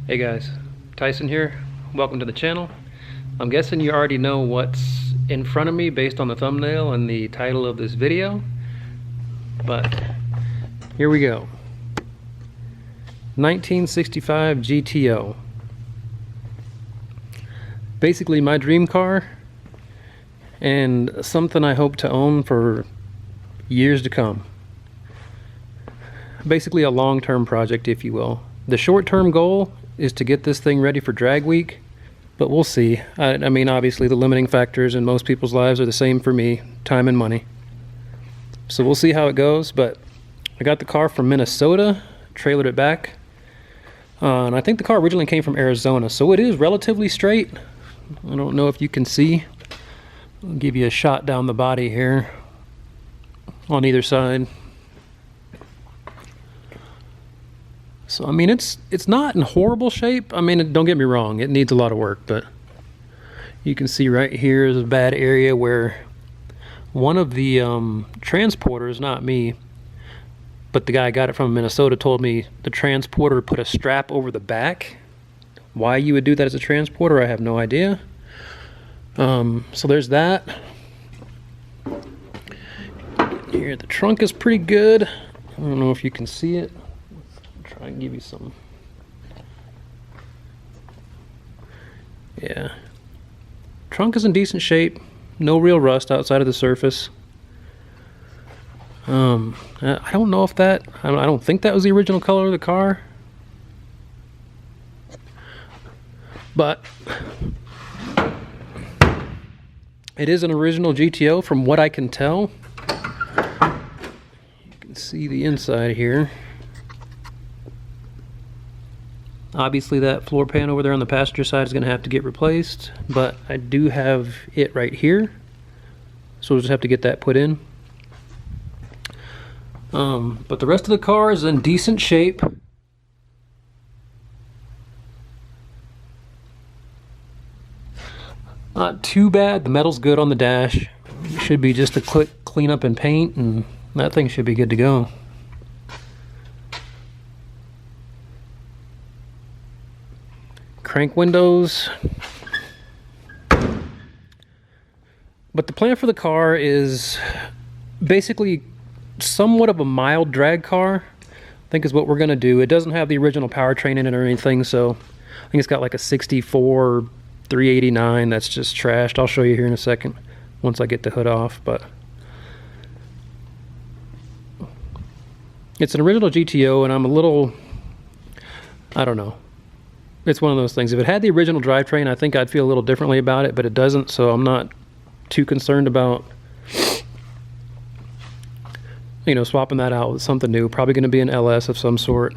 Hey guys, Tyson here. Welcome to the channel. I'm guessing you already know what's in front of me based on the thumbnail and the title of this video, but here we go. 1965 GTO. Basically my dream car and something I hope to own for years to come. Basically a long-term project, if you will. The short-term goal is to get this thing ready for drag week, but we'll see. I mean, obviously the limiting factors in most people's lives are the same for me, time and money. So we'll see how it goes, but I got the car from Minnesota, trailered it back, and I think the car originally came from Arizona, so it is relatively straight. I don't know if you can see. I'll give you a shot down the body here on either side. So I mean, it's not in horrible shape. I mean, don't get me wrong, it needs a lot of work, but you can see right here is a bad area where one of the transporters, not me, but the guy I got it from Minnesota, told me the transporter put a strap over the back. Why you would do that as a transporter, I have no idea. So there's that. Here, the trunk is pretty good. I don't know if you can see it. Try and give you some. Yeah, trunk is in decent shape, no real rust outside of the surface. I don't know if that, I don't think that was the original color of the car, but it is an original GTO from what I can tell. You can see the inside here. Obviously that floor pan over there on the passenger side is going to have to get replaced, but I do have it right here, so we'll just have to get that put in. But the rest of the car is in decent shape. Not too bad. The metal's good on the dash. It should be just a quick clean up and paint, and that thing should be good to go. Crank windows. But the plan for the car is basically somewhat of a mild drag car, I think is what we're going to do. It doesn't have the original powertrain in it or anything, so I think it's got like a 64 389 that's just trashed. I'll show you here in a second once I get the hood off, but it's an original GTO, and I'm a little, I don't know. It's one of those things. If it had the original drivetrain, I think I'd feel a little differently about it, but it doesn't, so I'm not too concerned about, you know, swapping that out with something new. Probably going to be an LS of some sort,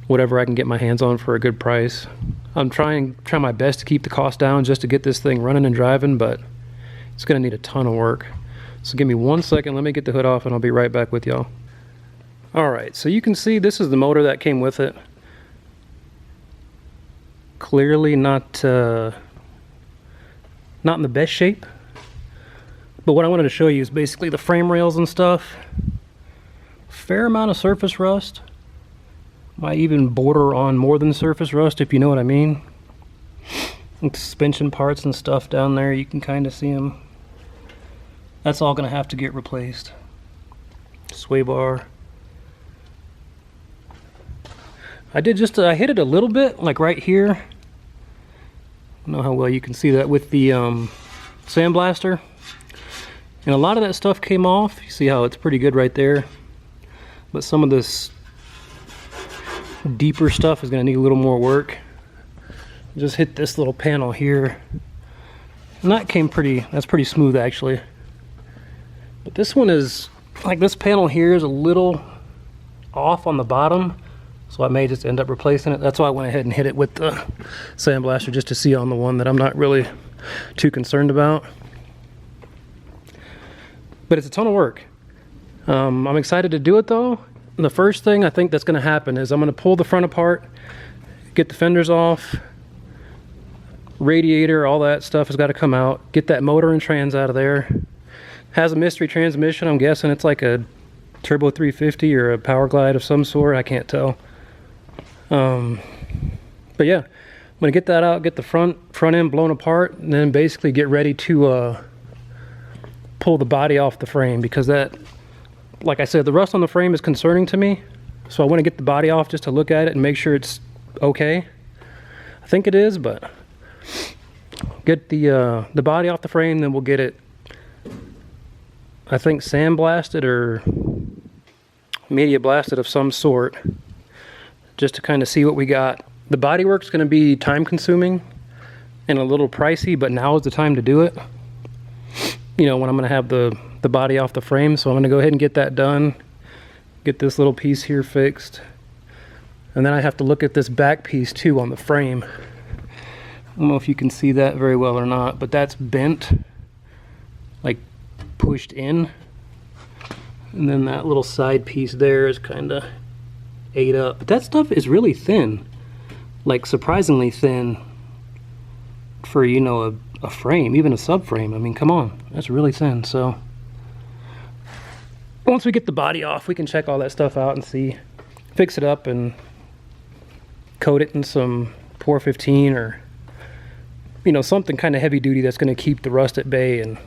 whatever I can get my hands on for a good price. I'm trying my best to keep the cost down just to get this thing running and driving, but it's going to need a ton of work. So give me 1 second, let me get the hood off, and I'll be right back with y'all. Alright, so you can see this is the motor that came with it. Clearly not in the best shape, but what I wanted to show you is basically the frame rails and stuff. Fair amount of surface rust, might even border on more than surface rust, if you know what I mean. And suspension parts and stuff down there, you can kind of see them. That's all going to have to get replaced. Sway bar. I hit it a little bit, like right here. I don't know how well you can see that with the sandblaster. And a lot of that stuff came off. You see how it's pretty good right there. But some of this deeper stuff is going to need a little more work. Just hit this little panel here. And that came that's pretty smooth actually. But this one is, like this panel here is a little off on the bottom. So I may just end up replacing it. That's why I went ahead and hit it with the sandblaster, just to see on the one that I'm not really too concerned about. But it's a ton of work. I'm excited to do it though. And the first thing I think that's going to happen is I'm going to pull the front apart, get the fenders off, radiator, all that stuff has got to come out, get that motor and trans out of there. Has a mystery transmission. I'm guessing it's like a Turbo 350 or a Power Glide of some sort. I can't tell. But yeah, I'm gonna get that out, get the front end blown apart, and then basically get ready to pull the body off the frame, because that, like I said, the rust on the frame is concerning to me. So I want to get the body off just to look at it and make sure it's okay. I think it is, but get the body off the frame, then we'll get it, I think, sandblasted or media blasted of some sort, just to kind of see what we got. The bodywork's going to be time consuming and a little pricey, but now is the time to do it. You know, when I'm going to have the body off the frame. So I'm going to go ahead and get that done, get this little piece here fixed, and then I have to look at this back piece too on the frame. I don't know if you can see that very well or not, but that's bent, like pushed in, and then that little side piece there is kind of ate up. But that stuff is really thin, like surprisingly thin for, you know, a frame, even a subframe. I mean, come on, that's really thin. So once we get the body off, we can check all that stuff out and see, fix it up and coat it in some Pour 15 or, you know, something kind of heavy duty that's going to keep the rust at bay and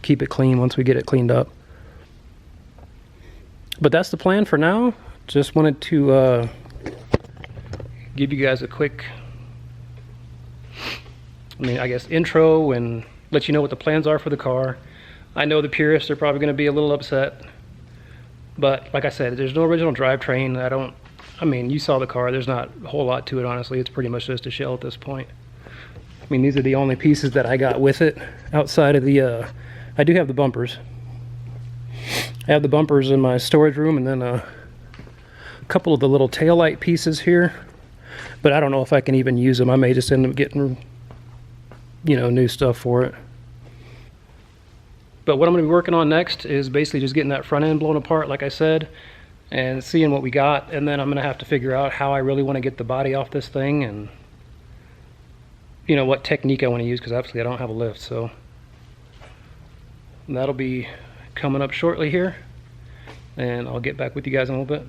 keep it clean once we get it cleaned up. But that's the plan for now. Just wanted to give you guys a quick, I guess, intro and let you know what the plans are for the car. I know the purists are probably going to be a little upset, but like I said, there's no original drivetrain. You saw the car. There's not a whole lot to it, honestly. It's pretty much just a shell at this point. I mean, these are the only pieces that I got with it outside of the, I do have the bumpers. I have the bumpers in my storage room, and then a couple of the little taillight pieces here, but I don't know if I can even use them. I may just end up getting, you know, new stuff for it. But what I'm going to be working on next is basically just getting that front end blown apart, like I said, and seeing what we got. And then I'm going to have to figure out how I really want to get the body off this thing, and, you know, what technique I want to use, because obviously I don't have a lift. So that'll be coming up shortly here, and I'll get back with you guys in a little bit.